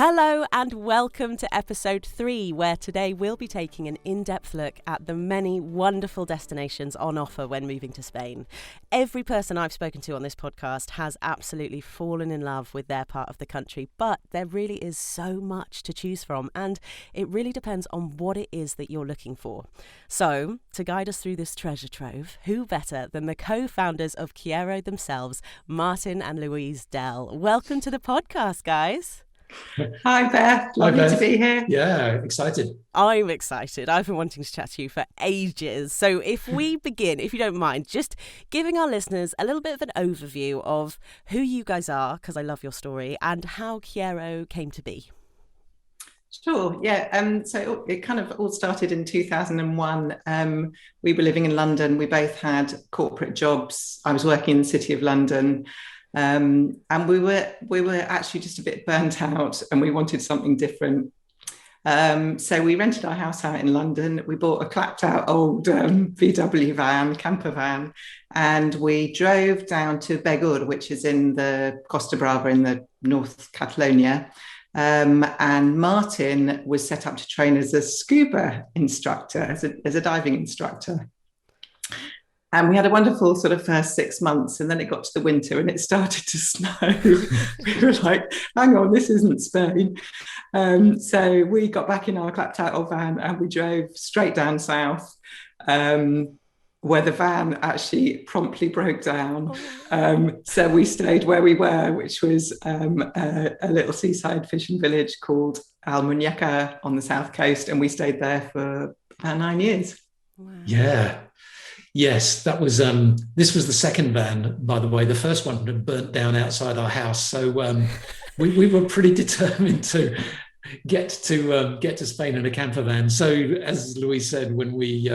Hello and welcome to episode 3, where today we'll be taking an in-depth look at the many wonderful destinations on offer when moving to Spain. Every person I've spoken to on this podcast has absolutely fallen in love with their part of the country, but there really is so much to choose from, and it really depends on what it is that you're looking for. So, to guide us through this treasure trove, who better than the co-founders of Kyero themselves, Martin and Louise Dell. Welcome to the podcast, guys. Hi Beth, lovely to be here. Yeah, excited. I'm excited. I've been wanting to chat to you for ages. So if we begin, if you don't mind, just giving our listeners a little bit of an overview of who you guys are, because I love your story, and how Kyero came to be. Sure, yeah. So it kind of all started in 2001. We were living in London. We both had corporate jobs. I was working in the City of London. And we were actually just a bit burnt out and we wanted something different. So we rented our house out in London. We bought a clapped out old VW van, camper van, and we drove down to Begur, which is in the Costa Brava in the North Catalonia. And Martin was set up to train as a scuba instructor, as a diving instructor. And we had a wonderful sort of first 6 months, and then it got to the winter and it started to snow. We were like, hang on, this isn't Spain. So we got back in our clapped out old van and we drove straight down south, where the van actually promptly broke down. So we stayed where we were, which was a little seaside fishing village called Almuñeca on the south coast. And we stayed there for about 9 years. Wow. Yeah. Yes, that was. This was the second van, by the way. The first one had burnt down outside our house, so we were pretty determined to get to Spain in a camper van. So, as Louise said, when we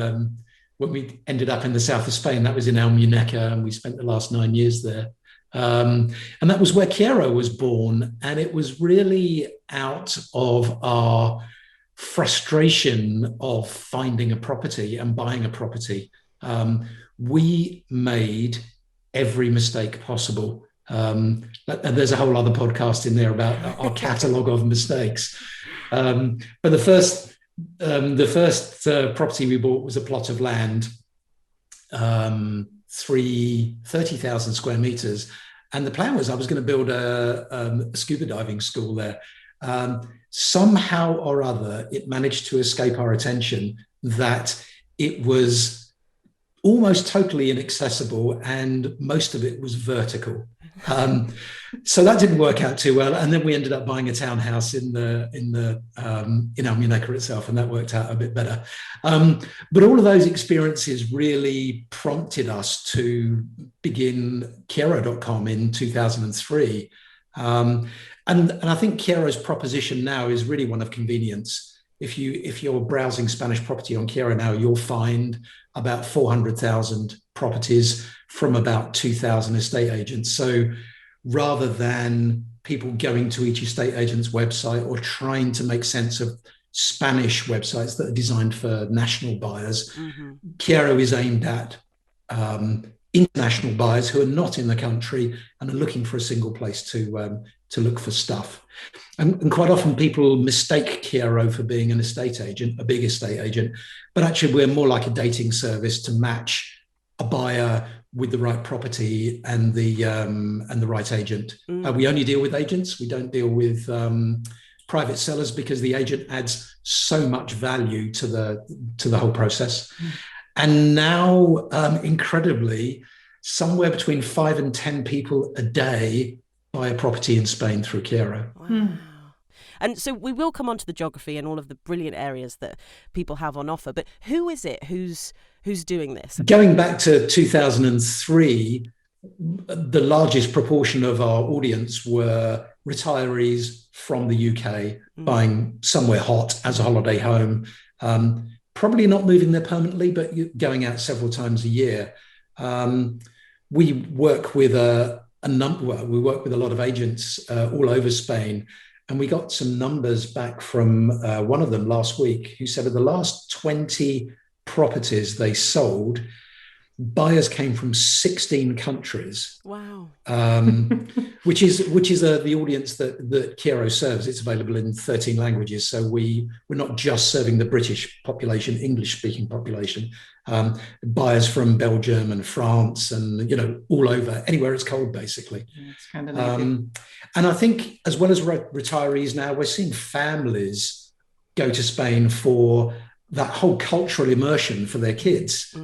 ended up in the south of Spain, that was in Almuñeca, and we spent the last 9 years there. And that was where Kyero was born, and it was really out of our frustration of finding a property and buying a property. We made every mistake possible. And there's a whole other podcast in there about our catalogue of mistakes. But the first property we bought was a plot of land, 30,000 square meters. And the plan was I was going to build a scuba diving school there. Somehow or other, it managed to escape our attention that it was almost totally inaccessible, and most of it was vertical. So that didn't work out too well. And then we ended up buying a townhouse in Almuñeca itself, and that worked out a bit better. But all of those experiences really prompted us to begin Kyero.com in 2003. And I think Kyero's proposition now is really one of convenience. If you're browsing Spanish property on Kyero now, you'll find about 400,000 properties from about 2,000 estate agents. So rather than people going to each estate agent's website or trying to make sense of Spanish websites that are designed for national buyers, Kyero is aimed at international buyers who are not in the country and are looking for a single place to look for stuff. And quite often people mistake Kyero for being an estate agent, a big estate agent, but actually we're more like a dating service to match a buyer with the right property and the right agent. We only deal with agents. We don't deal with private sellers because the agent adds so much value to the whole process. And now, incredibly, somewhere between 5 and 10 people a day buy a property in Spain through Kyero. Wow. And so we will come on to the geography and all of the brilliant areas that people have on offer. But who is it who's doing this? Going back to 2003, the largest proportion of our audience were retirees from the UK buying somewhere hot as a holiday home, probably not moving there permanently, but going out several times a year. We work with a lot of agents all over Spain, and we got some numbers back from one of them last week who said of the last 20 properties they sold, buyers came from 16 countries. Wow. Which is the audience that Kyero serves. It's available in 13 languages. So we're not just serving the British population, English-speaking population. Buyers from Belgium and France and, all over, anywhere it's cold, basically. And I think as well as retirees now, we're seeing families go to Spain for that whole cultural immersion for their kids,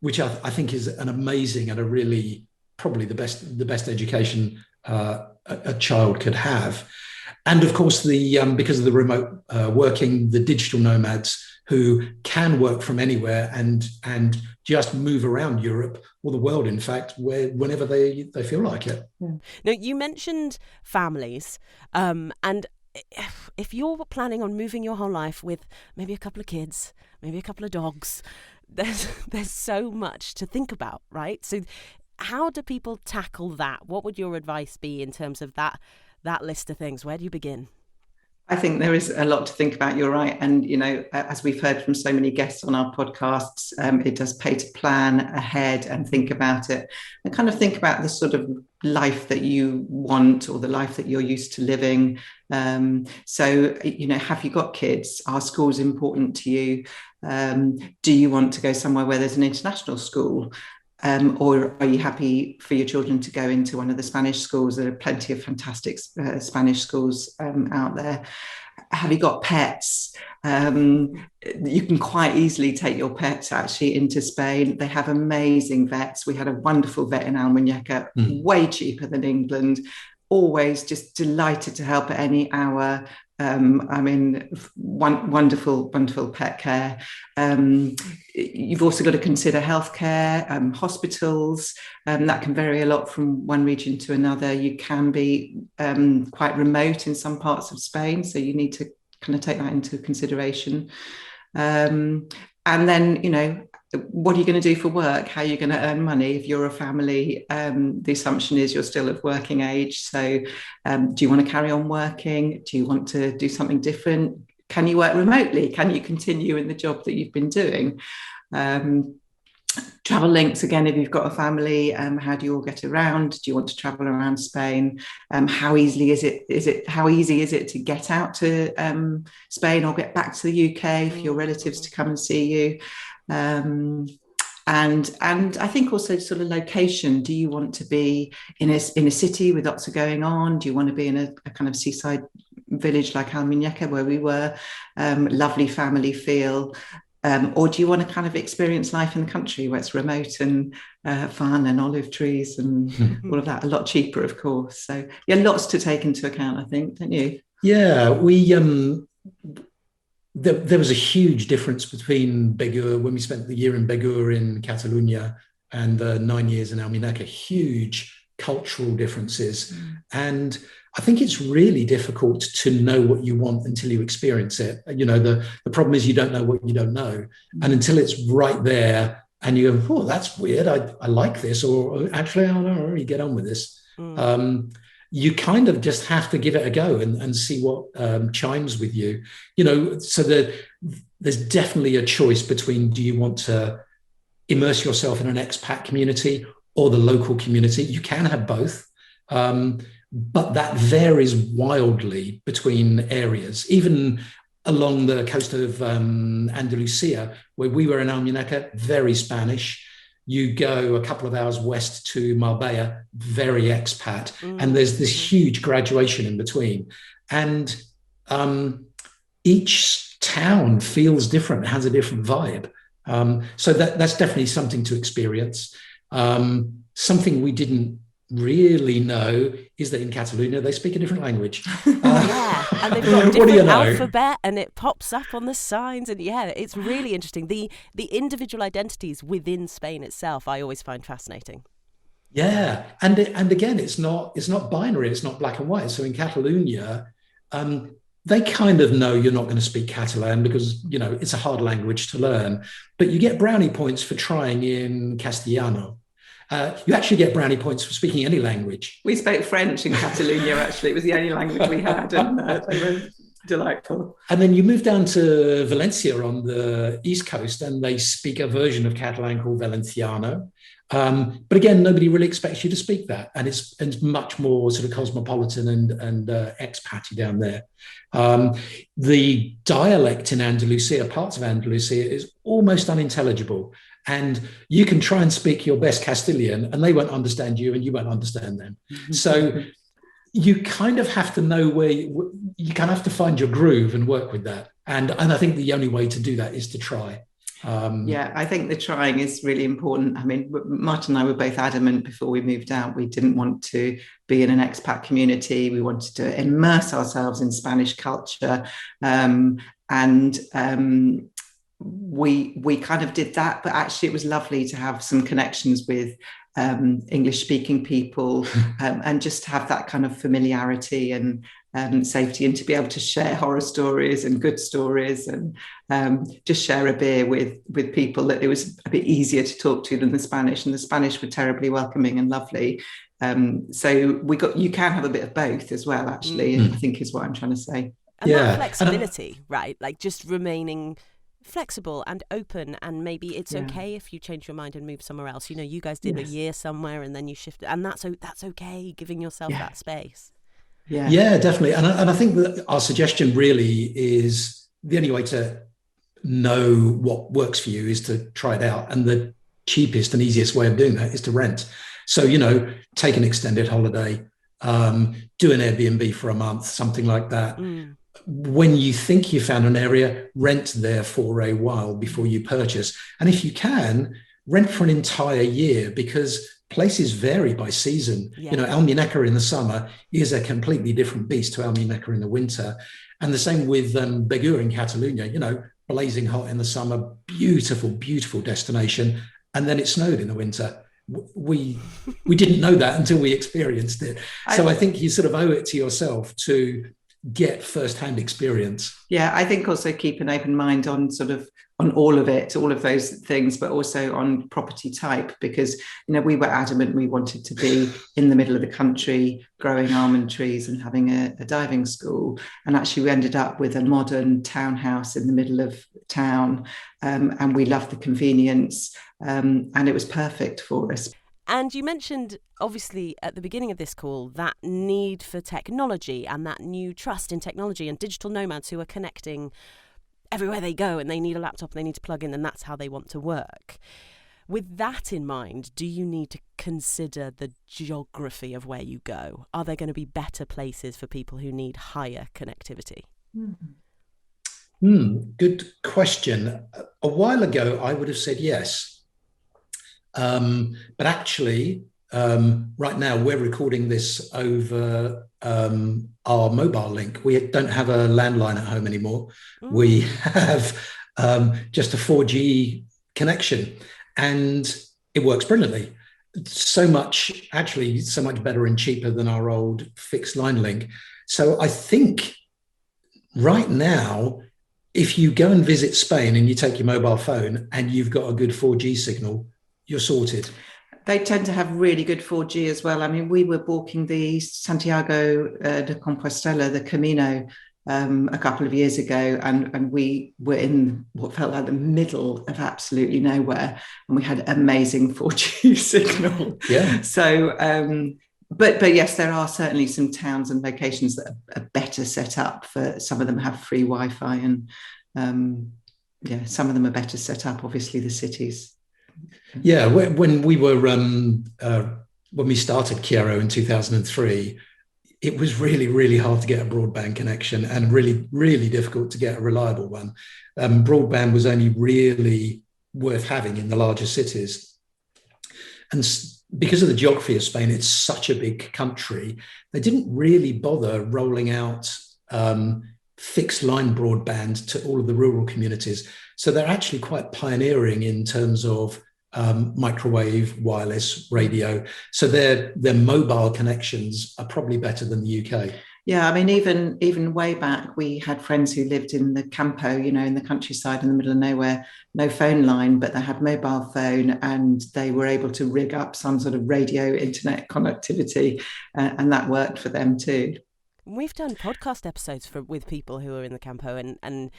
which I think is an amazing and a really probably the best education a child could have. And of course, because of the remote working, the digital nomads who can work from anywhere and just move around Europe or the world, in fact, whenever they feel like it. Yeah. Now, you mentioned families, and if you're planning on moving your whole life with maybe a couple of kids, maybe a couple of dogs, there's so much to think about, right? So how do people tackle that? What would your advice be in terms of that list of things? Where do you begin? I think there is a lot to think about. You're right. And, as we've heard from so many guests on our podcasts, it does pay to plan ahead and think about it and kind of think about the sort of life that you want or the life that you're used to living. So, have you got kids? Are schools important to you? Do you want to go somewhere where there's an international school? Or are you happy for your children to go into one of the Spanish schools? There are plenty of fantastic Spanish schools out there. Have you got pets? You can quite easily take your pets actually into Spain. They have amazing vets. We had a wonderful vet in Almuñeca, way cheaper than England. Always just delighted to help at any hour. Wonderful pet care. You've also got to consider healthcare, hospitals. That can vary a lot from one region to another. You can be quite remote in some parts of Spain, so you need to kind of take that into consideration. And then, what are you going to do for work? How are you going to earn money? If you're a family, the assumption is you're still of working age. So do you want to carry on working? Do you want to do something different? Can you work remotely? Can you continue in the job that you've been doing? Travel links, again, if you've got a family, how do you all get around? Do you want to travel around Spain? How easy is it to get out to Spain or get back to the UK for your relatives to come and see you? And I think also sort of location. Do you want to be in a city with lots of going on? Do you want to be in a kind of seaside village like Almuñeca, where we were? Lovely family feel. Or do you want to kind of experience life in the country where it's remote and fun and olive trees and all of that? A lot cheaper, of course. So yeah, lots to take into account, I think, don't you? Yeah, we there was a huge difference between Begur, when we spent the year in Begur in Catalonia and 9 years in Almuñeca, huge cultural differences. And I think it's really difficult to know what you want until you experience it. The problem is you don't know what you don't know. And until it's right there and you go, oh, that's weird, I like this, or actually, I don't really get on with this. You kind of just have to give it a go and see what chimes with you. So there's definitely a choice between, do you want to immerse yourself in an expat community or the local community? You can have both. But that varies wildly between areas, even along the coast of Andalusia, where we were in Almuñeca, very Spanish. You go a couple of hours west to Marbella, very expat. And there's this huge graduation in between. And each town feels different, has a different vibe. So that's definitely something to experience. Something we didn't really know is that in Catalonia they speak a different language. Yeah, and they've got a different alphabet, and it pops up on the signs, and yeah, it's really interesting. The individual identities within Spain itself, I always find fascinating. Yeah, and again, it's not binary. It's not black and white. So in Catalonia, they kind of know you're not going to speak Catalan because it's a hard language to learn, but you get brownie points for trying in Castellano. You actually get brownie points for speaking any language. We spoke French in Catalonia, actually. It was the only language we had. And Delightful. And then you move down to Valencia on the East Coast, and they speak a version of Catalan called Valenciano. But again, nobody really expects you to speak that. And it's much more sort of cosmopolitan and expatty down there. The dialect in Andalusia, parts of Andalusia, is almost unintelligible. And you can try and speak your best Castilian and they won't understand you and you won't understand them. So you kind of have to know where you kind of have to find your groove and work with that. And I think the only way to do that is to try. Yeah, I think the trying is really important. I mean, Martin and I were both adamant before we moved out. We didn't want to be in an expat community. We wanted to immerse ourselves in Spanish culture. We kind of did that, but actually it was lovely to have some connections with English speaking people and just have that kind of familiarity and safety, and to be able to share horror stories and good stories and just share a beer with people that it was a bit easier to talk to than the Spanish, and the Spanish were terribly welcoming and lovely. So you can have a bit of both as well, actually, I think is what I'm trying to say. And that flexibility, right? Like just remaining flexible and open, and maybe it's okay if you change your mind and move somewhere else. You know, you guys did a year somewhere and then you shifted, and that's okay, giving yourself that space. Yeah, definitely. And I think that our suggestion really is the only way to know what works for you is to try it out. And the cheapest and easiest way of doing that is to rent. So, you know, take an extended holiday, do an Airbnb for a month, something like that. When you think you found an area, rent there for a while before you purchase. And if you can, rent for an entire year, because places vary by season. You know, Almuneca in the summer is a completely different beast to Almuneca in the winter. And the same with Begur in Catalonia, you know, blazing hot in the summer, beautiful, beautiful destination. And then it snowed in the winter. We didn't know that until we experienced it. So I think you sort of owe it to yourself to get first-hand experience. Yeah, I think also keep an open mind on all of it, all of those things, but also on property type, because, you know, we were adamant we wanted to be in the middle of the country, growing almond trees and having a diving school. And actually we ended up with a modern townhouse in the middle of town, and we loved the convenience, and it was perfect for us. And you mentioned, obviously, at the beginning of this call, that need for technology and that new trust in technology and digital nomads who are connecting everywhere they go, and they need a laptop and they need to plug in, and that's how they want to work. With that in mind, do you need to consider the geography of where you go? Are there going to be better places for people who need higher connectivity? Good question. A while ago, I would have said yes. But actually, right now we're recording this over our mobile link. We don't have a landline at home anymore. We have just a 4G connection, and it works brilliantly. So much better and cheaper than our old fixed line link. So I think right now, if you go and visit Spain and you take your mobile phone and you've got a good 4G signal, you're sorted. They tend to have really good 4G as well. I mean, we were walking the Santiago de Compostela, the Camino, a couple of years ago, and we were in what felt like the middle of absolutely nowhere, and we had amazing 4G signal. Yeah. So, but yes, there are certainly some towns and locations that are better set up for. Some of them have free Wi-Fi, and some of them are better set up. Obviously, the cities. Yeah, when we were when we started Kyero in 2003, it was really, really hard to get a broadband connection, and really, really difficult to get a reliable one. Broadband was only really worth having in the larger cities, and because of the geography of Spain, it's such a big country. They didn't really bother rolling out fixed line broadband to all of the rural communities. So they're actually quite pioneering in terms of microwave, wireless, radio. So their mobile connections are probably better than the UK. Yeah, I mean, even way back, we had friends who lived in the campo, you know, in the countryside in the middle of nowhere, no phone line, but they had mobile phone, and they were able to rig up some sort of radio internet connectivity, and that worked for them too. We've done podcast episodes with people who are in the campo, and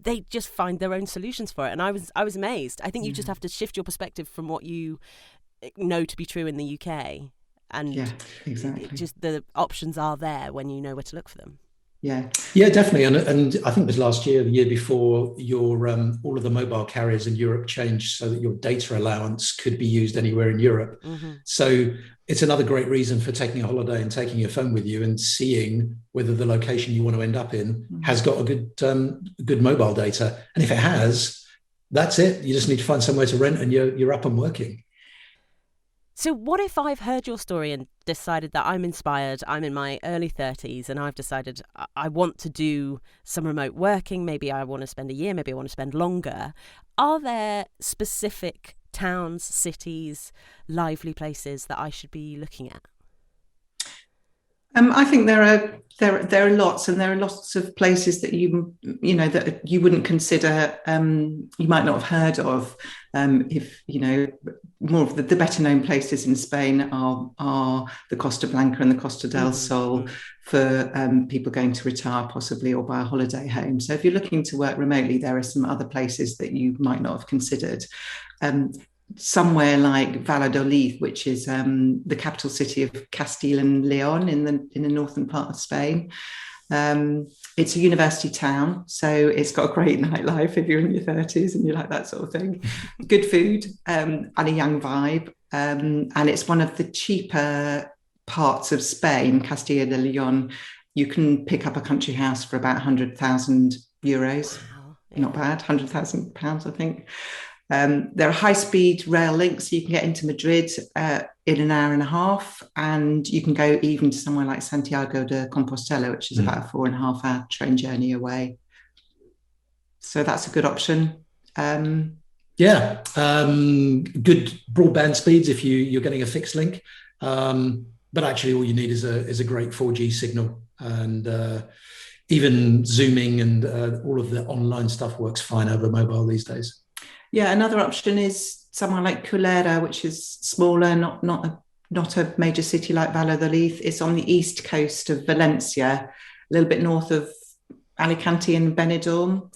they just find their own solutions for it. And I was amazed. I think you just have to shift your perspective from what you know to be true in the UK, and exactly. Just the options are there when you know where to look for them. Yeah, definitely. And I think it was last year, the year before, your all of the mobile carriers in Europe changed so that your data allowance could be used anywhere in Europe. Mm-hmm. So it's another great reason for taking a holiday and taking your phone with you and seeing whether the location you want to end up in has got a good mobile data. And if it has, that's it. You just need to find somewhere to rent and you're up and working. So what if I've heard your story and decided that I'm inspired, I'm in my early 30s, and I've decided I want to do some remote working, maybe I want to spend a year, maybe I want to spend longer. Are there specific towns, cities, lively places that I should be looking at? I think there are lots, and there are lots of places that you that you wouldn't consider, you might not have heard of. If more of the better known places in Spain are the Costa Blanca and the Costa del Sol for people going to retire possibly or buy a holiday home. So if you're looking to work remotely, there are some other places that you might not have considered. Somewhere like Valladolid, which is the capital city of Castile and Leon in the northern part of Spain. It's a university town, so it's got a great nightlife if you're in your 30s and you like that sort of thing. Good food and a young vibe. And it's one of the cheaper parts of Spain, Castilla de Leon. You can pick up a country house for about 100,000 euros. Wow, yeah. Not bad, 100,000 pounds, I think. There are high-speed rail links, so you can get into Madrid in an hour and a half, and you can go even to somewhere like Santiago de Compostela, which is about a 4.5-hour train journey away. So that's a good option. Good broadband speeds if you're getting a fixed link, but actually all you need is a great 4G signal, and even Zooming and all of the online stuff works fine over mobile these days. Yeah, another option is somewhere like Cullera, which is smaller, not a major city like Valladolid. It's on the east coast of Valencia, a little bit north of Alicante and Benidorm.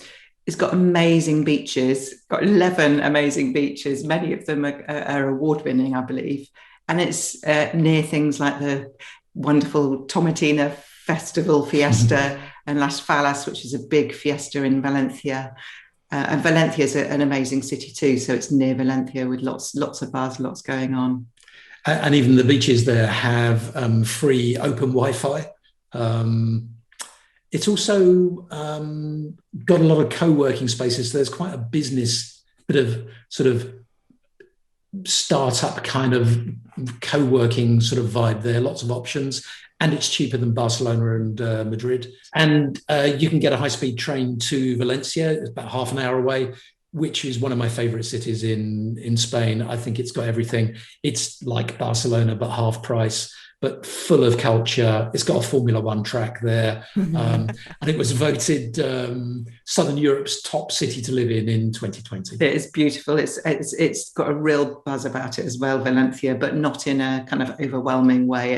It's got amazing beaches, got 11 amazing beaches. Many of them are award-winning, I believe. And it's near things like the wonderful Tomatina Festival Fiesta and Las Fallas, which is a big fiesta in Valencia. And Valencia is an amazing city too. So it's near Valencia with lots of bars, lots going on. And even the beaches there have free open Wi-Fi. It's also got a lot of co-working spaces. So there's quite a business, bit of sort of startup kind of co-working sort of vibe there. Lots of options. And it's cheaper than Barcelona and Madrid. And you can get a high-speed train to Valencia. It's about half an hour away, which is one of my favorite cities in Spain. I think it's got everything. It's like Barcelona, but half price, but full of culture. It's got a Formula One track there. And it was voted Southern Europe's top city to live in 2020. It is beautiful. It's got a real buzz about it as well, Valencia, but not in a kind of overwhelming way.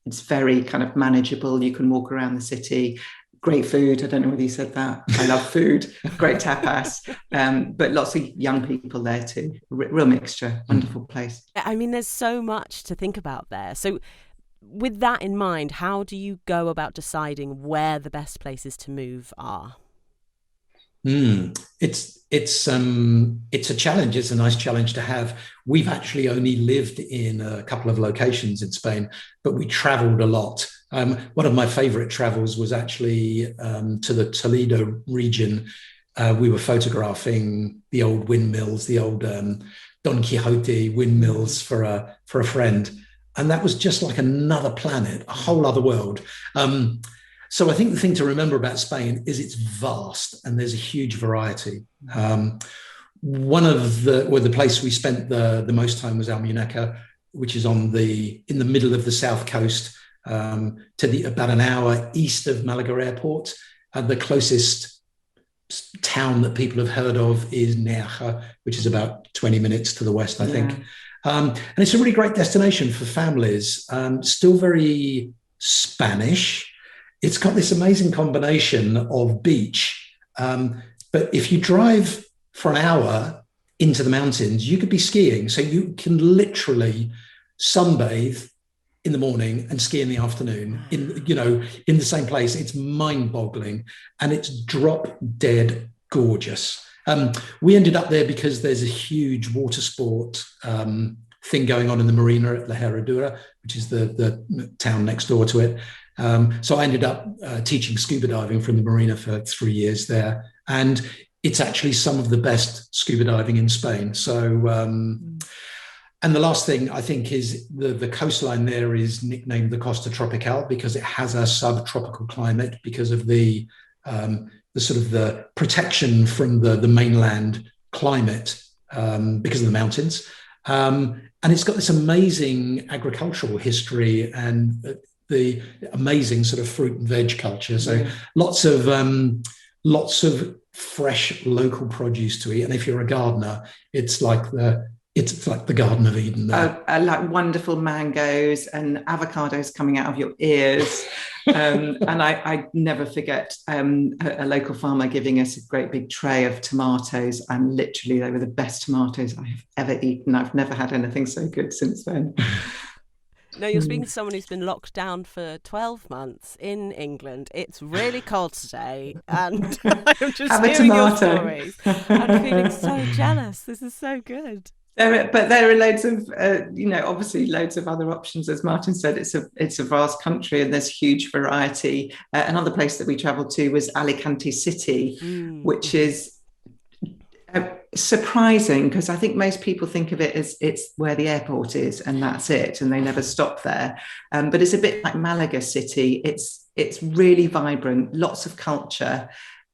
It's very kind of manageable. You can walk around the city. Great food. I don't know whether you said that. I love food. Great tapas. But lots of young people there too. Real mixture. Wonderful place. I mean, there's so much to think about there. So with that in mind, how do you go about deciding where the best places to move are? It's a challenge. It's a nice challenge to have. We've actually only lived in a couple of locations in Spain, but we traveled a lot. One of my favorite travels was actually to the Toledo region. We were photographing the old windmills, the old Don Quixote windmills for a friend. And that was just like another planet, a whole other world. So I think the thing to remember about Spain is it's vast and there's a huge variety. One of the place we spent the most time was Almuneca, which is in the middle of the south coast, to about an hour east of Malaga Airport. The closest town that people have heard of is Nerja, which is about 20 minutes to the west, I think. And it's a really great destination for families. Still very Spanish. it's got this amazing combination of beach. But if you drive for an hour into the mountains, you could be skiing. So you can literally sunbathe in the morning and ski in the afternoon in the same place. It's mind-boggling, and it's drop dead gorgeous. We ended up there because there's a huge water sport thing going on in the marina at La Herradura, which is the town next door to it. So I ended up teaching scuba diving from the marina for 3 years there, and it's actually some of the best scuba diving in Spain. So and the last thing I think is the coastline there is nicknamed the Costa Tropical because it has a subtropical climate because of the sort of the protection from the mainland climate because of the mountains. And it's got this amazing agricultural history and the amazing sort of fruit and veg culture. So lots of fresh local produce to eat. And if you're a gardener, it's like the Garden of Eden there. Like wonderful mangoes and avocados coming out of your ears. And I never forget a local farmer giving us a great big tray of tomatoes, and literally they were the best tomatoes I have ever eaten. I've never had anything so good since then. No, you're speaking to someone who's been locked down for 12 months in England. It's really cold today, and I'm just hearing your stories. I'm feeling so jealous. This is so good. But there are loads of, obviously loads of other options. As Martin said, it's a vast country and there's huge variety. Another place that we travelled to was Alicante City, which is surprising because I think most people think of it as it's where the airport is and that's it, and they never stop there. But it's a bit like Malaga City. It's really vibrant, lots of culture,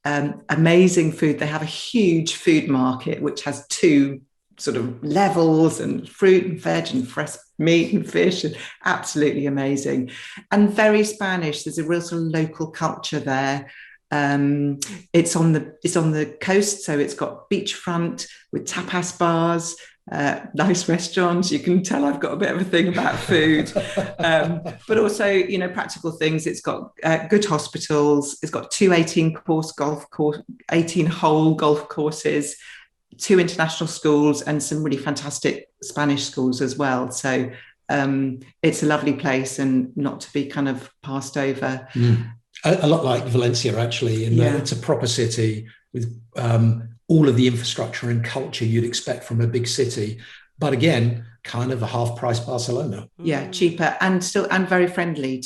amazing food. They have a huge food market which has 2 sort of levels, and fruit and veg and fresh meat and fish, and absolutely amazing, and very Spanish. There's a real sort of local culture there. It's on the coast, so it's got beachfront with tapas bars, nice restaurants. You can tell I've got a bit of a thing about food, but also practical things. It's got good hospitals. It's got 2 18-hole golf courses, 2 international schools, and some really fantastic Spanish schools as well. So it's a lovely place and not to be kind of passed over. A lot like Valencia, actually, in that it's a proper city with all of the infrastructure and culture you'd expect from a big city. But again, kind of a half-price Barcelona. Yeah, cheaper and very friendly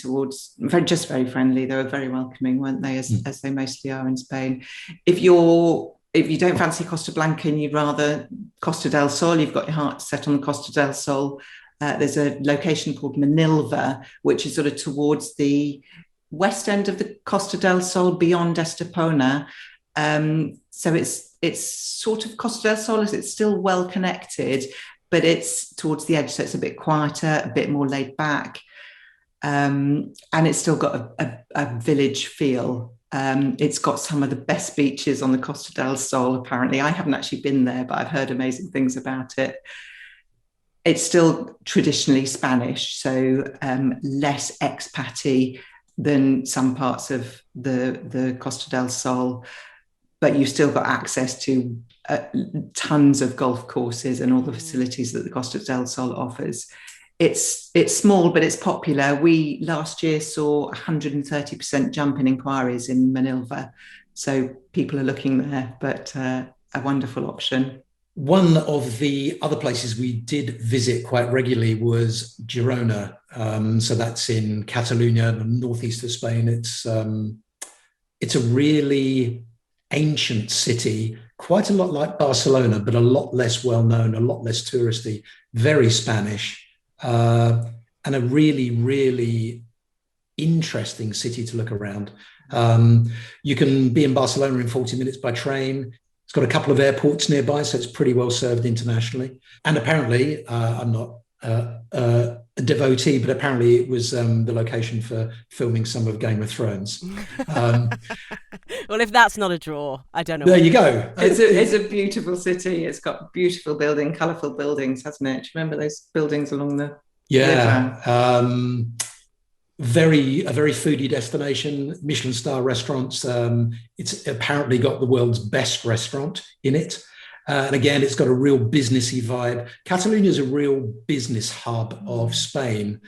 very friendly. They were very welcoming, weren't they, as they mostly are in Spain. If you don't fancy Costa Blanca and you'd rather Costa del Sol, you've got your heart set on Costa del Sol. There's a location called Manilva, which is sort of towards the west end of the Costa del Sol, beyond Estepona. So it's sort of Costa del Sol, it's still well connected, but it's towards the edge, so it's a bit quieter, a bit more laid back, and it's still got a village feel. It's got some of the best beaches on the Costa del Sol, apparently. I haven't actually been there, but I've heard amazing things about it. It's still traditionally Spanish, so less expat-y than some parts of the Costa del Sol, but you've still got access to tons of golf courses and all the facilities that the Costa del Sol offers. It's small, but it's popular. We last year saw 130% jump in inquiries in Manilva. So people are looking there, but a wonderful option. One of the other places we did visit quite regularly was Girona. So that's in Catalonia, the northeast of Spain. It's a really ancient city, quite a lot like Barcelona, but a lot less well-known, a lot less touristy, very Spanish, and a really, really interesting city to look around. You can be in Barcelona in 40 minutes by train. It's got a couple of airports nearby, so it's pretty well served internationally. And apparently, I'm not a devotee, but apparently it was the location for filming some of Game of Thrones. Well, if that's not a draw, I don't know. There you go. It's a beautiful city. It's got beautiful colourful buildings, hasn't it? Do you remember those buildings along the river? a very foodie destination, Michelin star restaurants. It's apparently got the world's best restaurant in it. And again, it's got a real businessy vibe. Catalonia is a real business hub of Spain.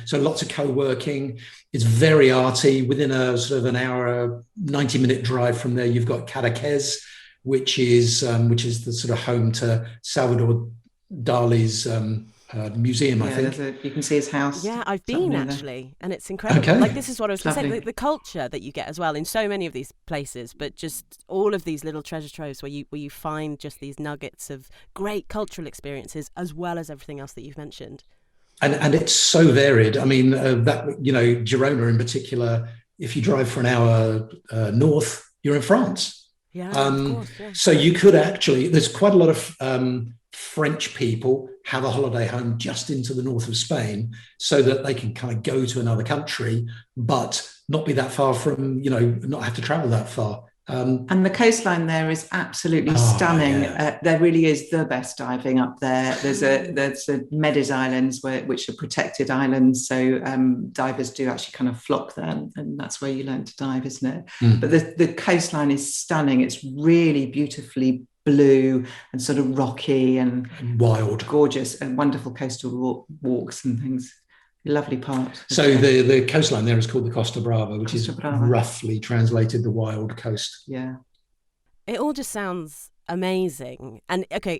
So lots of co-working. It's very arty. Within a sort of an hour, 90-minute drive from there, you've got Cadaqués, which is the sort of home to Salvador Dali's museum, I think. You can see his house. Yeah, I've been actually, and it's incredible. Okay. Like, this is what I was going to say, the culture that you get as well in so many of these places, but just all of these little treasure troves where you find just these nuggets of great cultural experiences as well as everything else that you've mentioned. And it's so varied. I mean, Girona in particular, if you drive for an hour north, you're in France. Yeah, of course, yeah. So you could actually, there's quite a lot of French people have a holiday home just into the north of Spain so that they can kind of go to another country, but not be that far from, not have to travel that far. And the coastline there is absolutely stunning. Yeah. There really is the best diving up there. There's the Medes Islands, which are protected islands. So divers do actually kind of flock there, and that's where you learn to dive, isn't it? But the coastline is stunning. It's really beautifully blue and sort of rocky and wild, gorgeous, and wonderful coastal walks and things. Lovely part. So the coastline there is called the Costa Brava, which is roughly translated the wild coast. Yeah. It all just sounds amazing. And okay,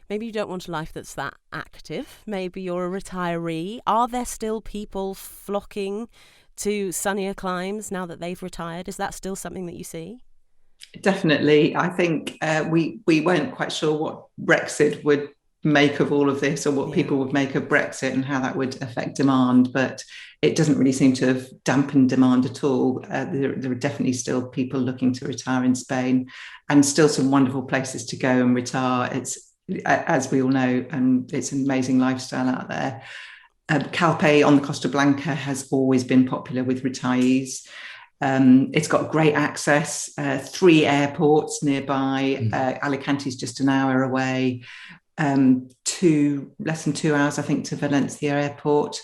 maybe you don't want a life that's that active, maybe you're a retiree, are there still people flocking to sunnier climes now that they've retired? Is that still something that you see? Definitely. I think we weren't quite sure what Brexit would make of all of this, or what people would make of Brexit and how that would affect demand, but it doesn't really seem to have dampened demand at all. There are definitely still people looking to retire in Spain, and still some wonderful places to go and retire. It's, as we all know, it's an amazing lifestyle out there. Calpe on the Costa Blanca has always been popular with retirees. It's got great access, 3 airports nearby. Alicante's just an hour away. Less than 2 hours, I think, to Valencia airport.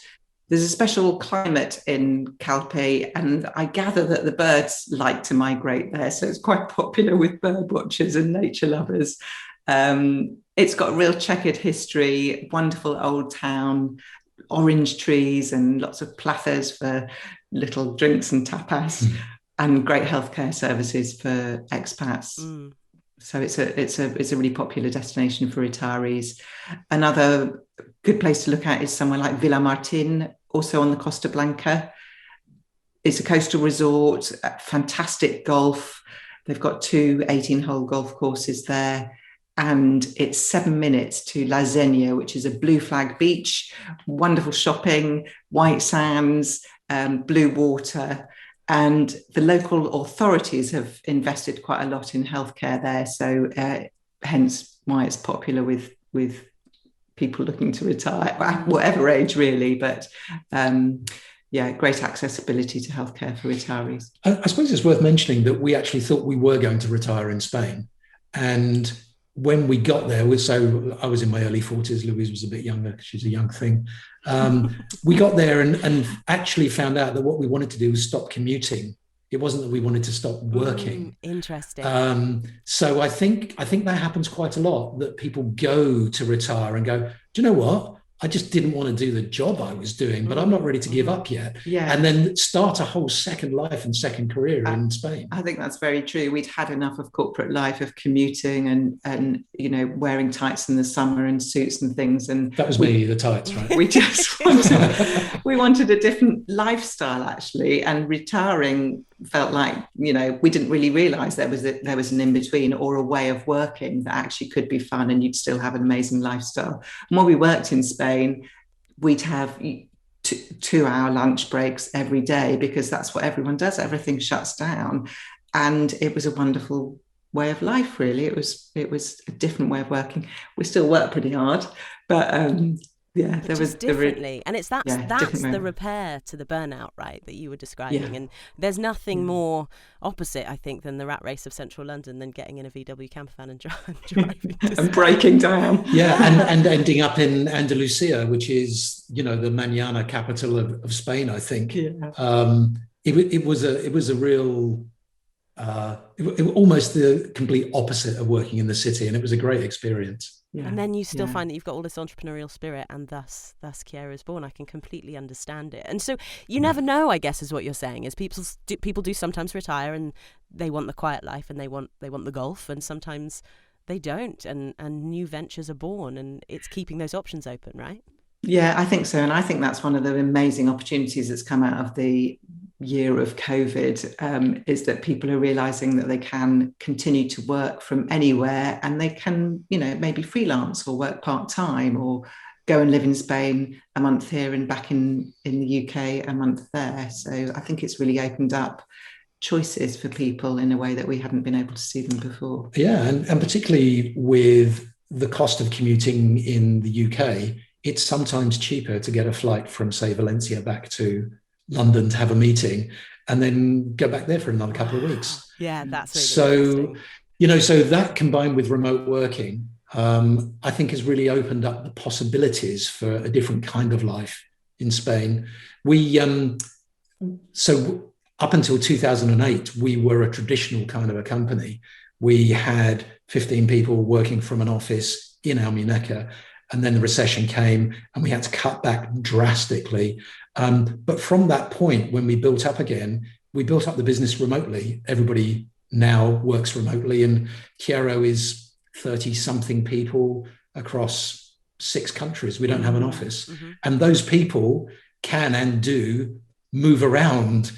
There's a special climate in Calpe, and I gather that the birds like to migrate there, so it's quite popular with bird watchers and nature lovers. It's got a real checkered history, wonderful old town, orange trees and lots of plazas for little drinks and tapas, and great healthcare services for expats. So it's a really popular destination for retirees. Another good place to look at is somewhere like Villa Martin, also on the Costa Blanca. It's a coastal resort, fantastic golf. They've got 2 18-hole golf courses there. And it's 7 minutes to La Zenia, which is a blue flag beach, wonderful shopping, white sands, blue water. And the local authorities have invested quite a lot in healthcare there. So hence why it's popular with people looking to retire, whatever age really. But great accessibility to healthcare for retirees. I suppose it's worth mentioning that we actually thought we were going to retire in Spain. And when we got there, I was in my early 40s, Louise was a bit younger because she's a young thing. We got there and actually found out that what we wanted to do was stop commuting. It wasn't that we wanted to stop working. Interesting. So I think that happens quite a lot, that people go to retire and go, do you know what? I just didn't want to do the job I was doing, but I'm not ready to give up yet. Yeah. And then start a whole second life and second career in Spain. I think that's very true. We'd had enough of corporate life, of commuting and wearing tights in the summer and suits and things. And that was me, the tights, right? We just wanted a different lifestyle, actually. And retiring felt like, we didn't really realise there was an in-between or a way of working that actually could be fun and you'd still have an amazing lifestyle. And when we worked in Spain, we'd have 2-hour lunch breaks every day because that's what everyone does. Everything shuts down. And it was a wonderful way of life, really. It was a different way of working. We still work pretty hard, but Yeah, but just differently. And that's different the repair to the burnout, right, that you were describing. And there's nothing more opposite, I think, than the rat race of central London than getting in a VW camper van and driving and breaking down. Yeah, and ending up in Andalusia, which is, the mañana capital of Spain, I think. Yeah. It was a real almost the complete opposite of working in the city, and it was a great experience. Yeah. And then you still find that you've got all this entrepreneurial spirit, and thus Kyero is born. I can completely understand it. And so you never know, I guess, is what you're saying, is people do sometimes retire and they want the quiet life and they want the golf, and sometimes they don't, and new ventures are born, and it's keeping those options open, right? Yeah, I think so. And I think that's one of the amazing opportunities that's come out of the year of COVID, is that people are realizing that they can continue to work from anywhere, and they can, maybe freelance or work part-time, or go and live in Spain a month here and back in the UK a month there. So I think it's really opened up choices for people in a way that we hadn't been able to see them before. Yeah, and particularly with the cost of commuting in the UK, it's sometimes cheaper to get a flight from, say, Valencia back to London to have a meeting and then go back there for another couple of weeks. Yeah, that's really interesting. So that combined with remote working, I think has really opened up the possibilities for a different kind of life in Spain. So up until 2008, we were a traditional kind of a company. We had 15 people working from an office in Almuneca, and then the recession came and we had to cut back drastically. But from that point, when we built up again, we built up the business remotely. Everybody now works remotely, and Kyero is 30-something people across 6 countries. We don't have an office. Mm-hmm. And those people can and do move around.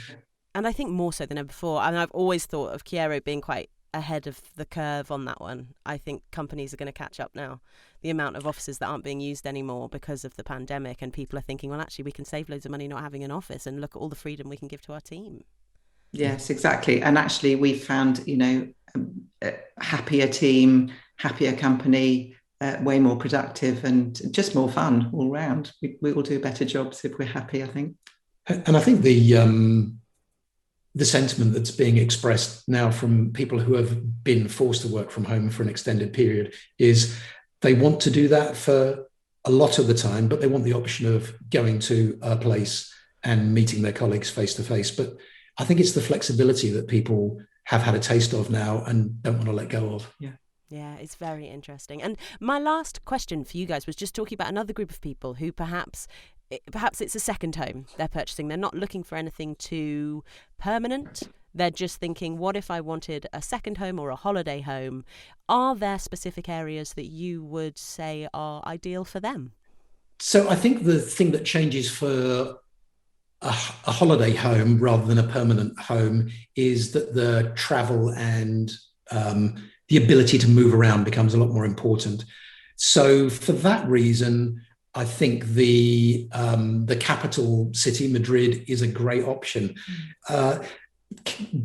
And I think more so than ever before. And I've always thought of Kyero being quite ahead of the curve on that one. I think companies are going to catch up now. The amount of offices that aren't being used anymore because of the pandemic, and people are thinking, well, actually, we can save loads of money not having an office, and look at all the freedom we can give to our team. Yes, exactly. And actually, we found, a happier team, happier company, way more productive, and just more fun all round. We all do better jobs if we're happy, I think. And I think the sentiment that's being expressed now from people who have been forced to work from home for an extended period is they want to do that for a lot of the time, but they want the option of going to a place and meeting their colleagues face to face. But I think it's the flexibility that people have had a taste of now and don't want to let go of. Yeah, it's very interesting. And my last question for you guys was just talking about another group of people who perhaps it's a second home they're purchasing. They're not looking for anything too permanent. They're just thinking, what if I wanted a second home or a holiday home? Are there specific areas that you would say are ideal for them? So I think the thing that changes for a holiday home rather than a permanent home is that the travel and the ability to move around becomes a lot more important. So for that reason, I think the capital city, Madrid, is a great option.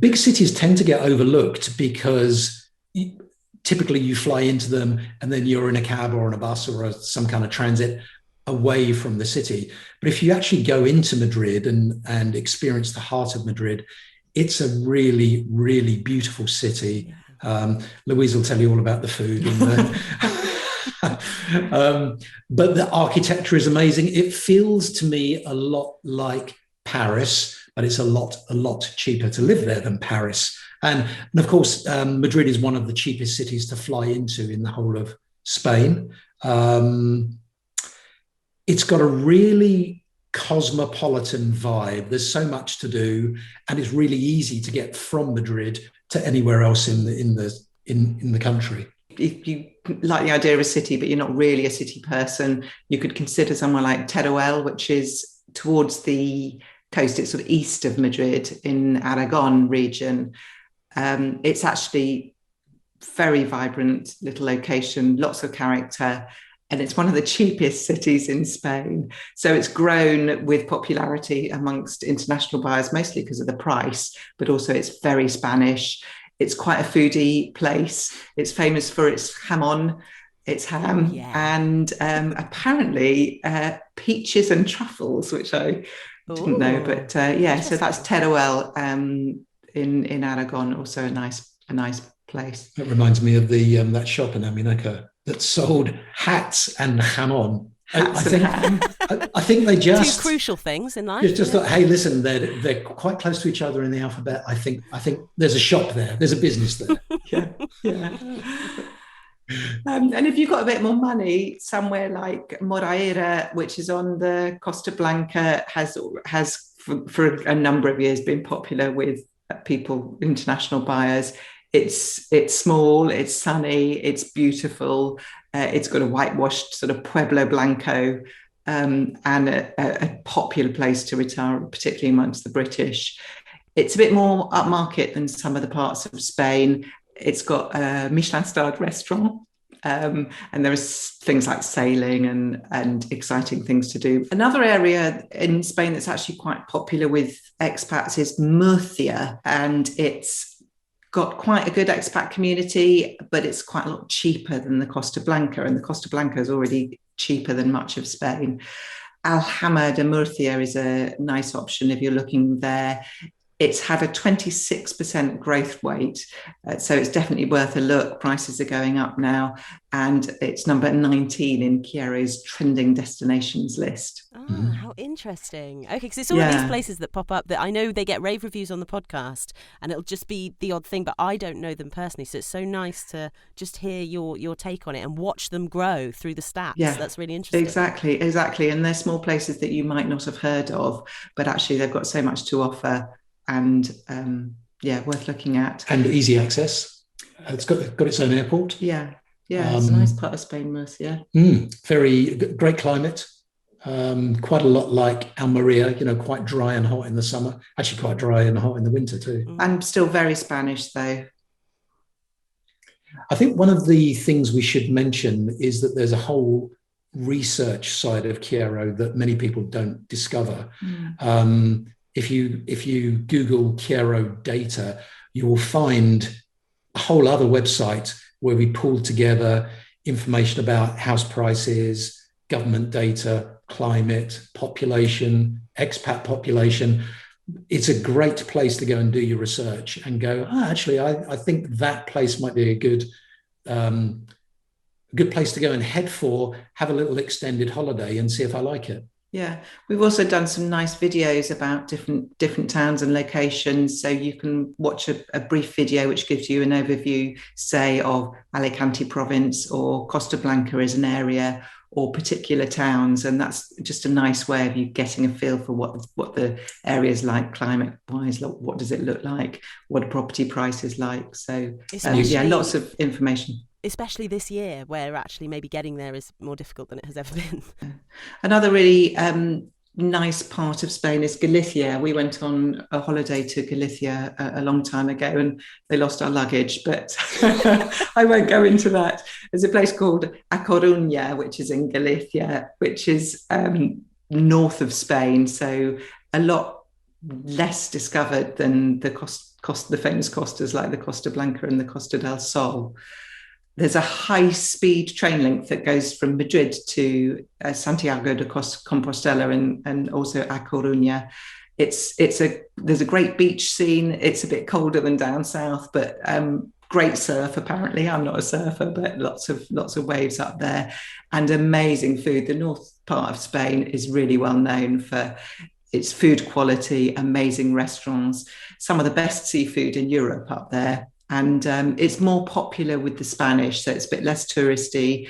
Big cities tend to get overlooked because typically you fly into them and then you're in a cab or on a bus or some kind of transit away from the city. But if you actually go into Madrid and experience the heart of Madrid, it's a really, really beautiful city. Louise will tell you all about the food. But the architecture is amazing. It feels to me a lot like Paris, but it's a lot cheaper to live there than Paris. And of course, Madrid is one of the cheapest cities to fly into in the whole of Spain. It's got a really cosmopolitan vibe. There's so much to do, and it's really easy to get from Madrid to anywhere else in the country. If you like the idea of a city, but you're not really a city person, you could consider somewhere like Teruel, which is towards the coast. It's sort of east of Madrid in Aragon region. It's actually very vibrant little location, lots of character, and it's one of the cheapest cities in Spain. So it's grown with popularity amongst international buyers, mostly because of the price, but also it's very Spanish. It's quite a foodie place. It's famous for its jamón, It's ham, Yeah. and apparently peaches and truffles, which I didn't know. But yeah, so that's Interesting. Teruel in Aragon, also a nice place. That reminds me of the that shop in Amineca that sold hats and jamon. I Hats and think ham. I think they Two just crucial things in life. just thought, hey, listen, they're quite close to each other in the alphabet. I think there's a shop there. There's a business there. Yeah, yeah. And if you've got a bit more money, somewhere like Moraira, which is on the Costa Blanca, has for a number of years been popular with people, international buyers. It's small, it's sunny, it's beautiful. It's got a whitewashed sort of Pueblo Blanco, and a popular place to retire, particularly amongst the British. It's a bit more upmarket than some of the parts of Spain. It's got a Michelin-starred restaurant, and there are things like sailing and exciting things to do. Another area in Spain that's actually quite popular with expats is Murcia, and it's got quite a good expat community, but it's quite a lot cheaper than the Costa Blanca, and the Costa Blanca is already cheaper than much of Spain. Alhama de Murcia is a nice option if you're looking there. It's had a 26% growth rate, so it's definitely worth a look. Prices are going up now, and it's number 19 in Kyero's trending destinations list. Oh, how interesting. Okay, because it's all of these places that pop up that I know they get rave reviews on the podcast, and it'll just be the odd thing, but I don't know them personally, so it's so nice to just hear your take on it and watch them grow through the stats. Yeah, that's really interesting. Exactly. And they're small places that you might not have heard of, but actually they've got so much to offer. And worth looking at. And easy access. It's got its own airport. Yeah, it's a nice part of Spain, Murcia. Very great climate. Quite a lot like Almeria, quite dry and hot in the summer. Actually quite dry and hot in the winter too. And still very Spanish though. I think one of the things we should mention is that there's a whole research side of Kyero that many people don't discover. If you Google Kyero data, you will find a whole other website where we pulled together information about house prices, government data, climate, population, expat population. It's a great place to go and do your research and go, actually, I think that place might be a good place to go and head for, have a little extended holiday and see if I like it. Yeah, we've also done some nice videos about different towns and locations. So you can watch a brief video which gives you an overview, say, of Alicante province or Costa Blanca as an area or particular towns. And that's just a nice way of you getting a feel for what the area is like climate-wise. What does it look like? What are property prices like? So, lots of information. Especially this year, where actually maybe getting there is more difficult than it has ever been. Another really nice part of Spain is Galicia. We went on a holiday to Galicia a long time ago, and they lost our luggage, but I won't go into that. There's a place called A Coruña, which is in Galicia, which is north of Spain, so a lot less discovered than the famous costas like the Costa Blanca and the Costa del Sol. There's a high-speed train link that goes from Madrid to Santiago de Compostela and also A Coruña. There's a great beach scene. It's a bit colder than down south, but great surf apparently. I'm not a surfer, but lots of waves up there and amazing food. The north part of Spain is really well known for its food quality, amazing restaurants, some of the best seafood in Europe up there. And it's more popular with the Spanish, so it's a bit less touristy.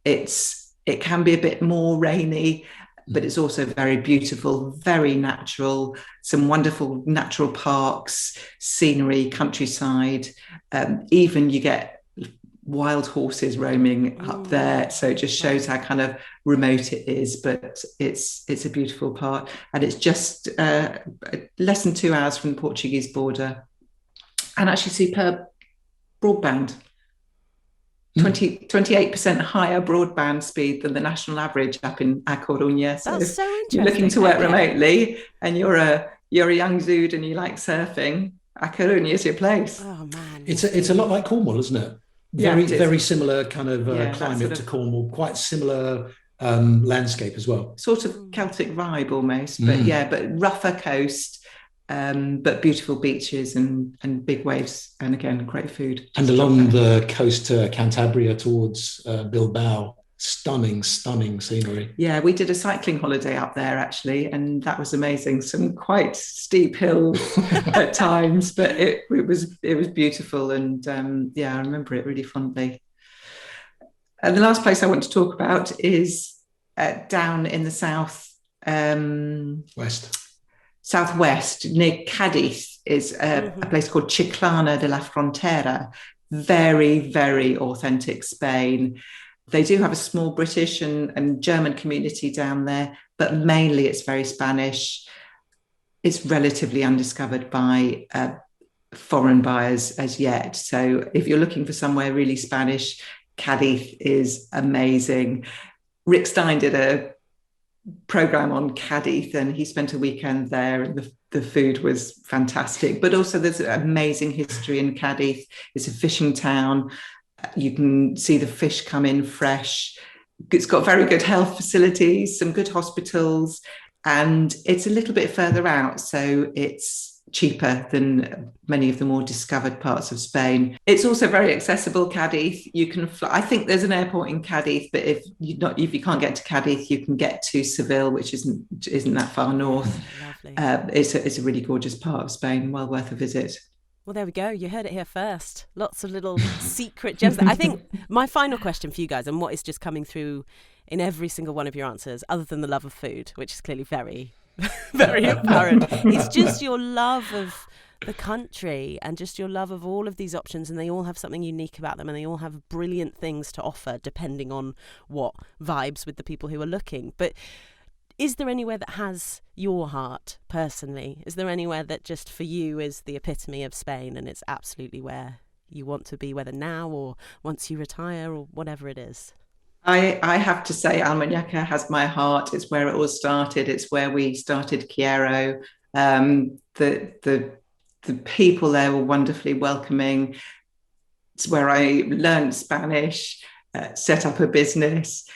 It can be a bit more rainy, but it's also very beautiful, very natural, some wonderful natural parks, scenery, countryside. Even you get wild horses roaming up there. So it just shows how kind of remote it is, but it's a beautiful part. And it's just less than 2 hours from the Portuguese border. And actually superb broadband, 28% higher broadband speed than the national average up in A Coruña. So that's so interesting. You're looking to work remotely and you're a young dude and you like surfing, A Coruña is your place. Oh man, it's a lot like Cornwall, isn't it? very similar kind of climate sort of, to Cornwall, quite similar landscape as well. Sort of Celtic vibe almost, but but rougher coast, but beautiful beaches and big waves, and again, great food. And along the coast to Cantabria towards Bilbao, stunning scenery. Yeah, we did a cycling holiday up there actually, and that was amazing. Some quite steep hills at times, but it was beautiful, and I remember it really fondly. And the last place I want to talk about is down in the southwest near Cadiz is a place called Chiclana de la Frontera. Very, very authentic Spain. They do have a small British and German community down there, but mainly it's very Spanish. It's relatively undiscovered by foreign buyers as yet. So if you're looking for somewhere really Spanish, Cadiz is amazing. Rick Stein did a program on Cadiz, and he spent a weekend there, and the food was fantastic. But also there's amazing history in Cadiz. It's a fishing town. You can see the fish come in fresh. It's got very good health facilities, some good hospitals, and it's a little bit further out, so it's cheaper than many of the more discovered parts of Spain. It's also very accessible, Cadiz. You can fly. I think there's an airport in Cadiz, but if you can't get to Cadiz, you can get to Seville, which isn't that far north. It's a really gorgeous part of Spain, well worth a visit. Well, there we go. You heard it here first. Lots of little secret gems. I think my final question for you guys, and what is just coming through in every single one of your answers, other than the love of food, which is clearly very, very apparent, it's just your love of the country and just your love of all of these options, and they all have something unique about them, and they all have brilliant things to offer depending on what vibes with the people who are looking. But is there anywhere that has your heart personally? Is there anywhere that just for you is the epitome of Spain and it's absolutely where you want to be, whether now or once you retire or whatever it is? I have to say Almuñécar has my heart. It's where it all started. It's where we started Kyero. The people there were wonderfully welcoming. It's where I learned Spanish, set up a business,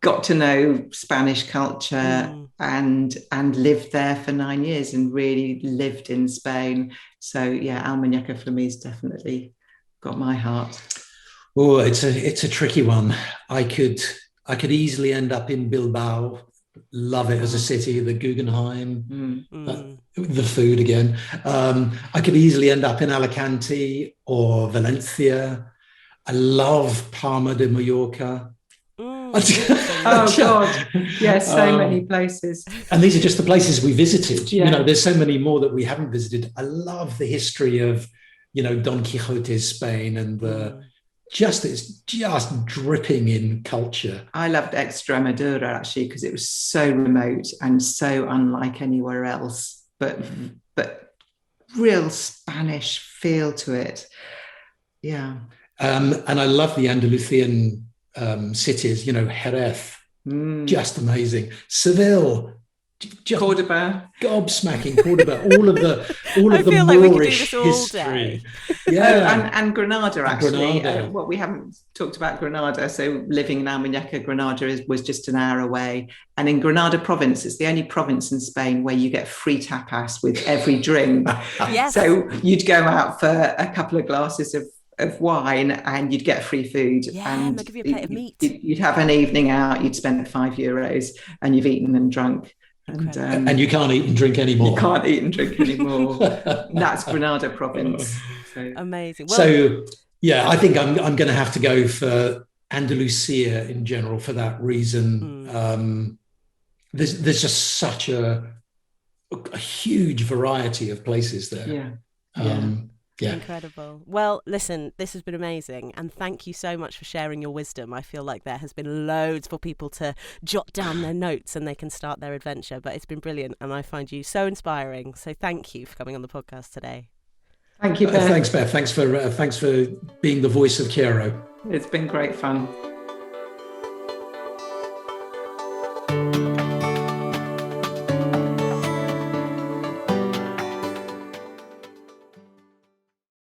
got to know Spanish culture and lived there for 9 years and really lived in Spain. So yeah, Almuñécar for me has definitely got my heart. Oh, it's a tricky one. I could easily end up in Bilbao. Love it as a city, the Guggenheim, the food again. I could easily end up in Alicante or Valencia. I love Palma de Mallorca. Oh God, yes, so many places. And these are just the places we visited. Yeah. You know, there's so many more that we haven't visited. I love the history of, Don Quixote's Spain and it's just dripping in culture. I loved Extremadura actually because it was so remote and so unlike anywhere else, but real Spanish feel to it. Yeah. And I love the Andalusian cities, Jerez, just amazing. Seville, just Cordoba, gobsmacking Cordoba, all of the Moorish history. Yeah, and Granada actually. We haven't talked about Granada. So living in Almuñécar, Granada was just an hour away. And in Granada province, it's the only province in Spain where you get free tapas with every drink. Yes. So you'd go out for a couple of glasses of wine and you'd get free food, and they'll give you a plate of meat. You'd have an evening out, you'd spend €5 and you've eaten and drunk, and you can't eat and drink anymore. You can't eat and drink anymore. That's Granada province. So. Amazing. Well, so I think I'm going to have to go for Andalusia in general for that reason. There's just such a huge variety of places there. Yeah. Incredible. Well, listen, this has been amazing, and thank you so much for sharing your wisdom. I feel like there has been loads for people to jot down their notes and they can start their adventure, but it's been brilliant and I find you so inspiring. So thank you for coming on the podcast today. Thank you, Beth. Thanks, Beth. Thanks for being the voice of Kyero. It's been great fun.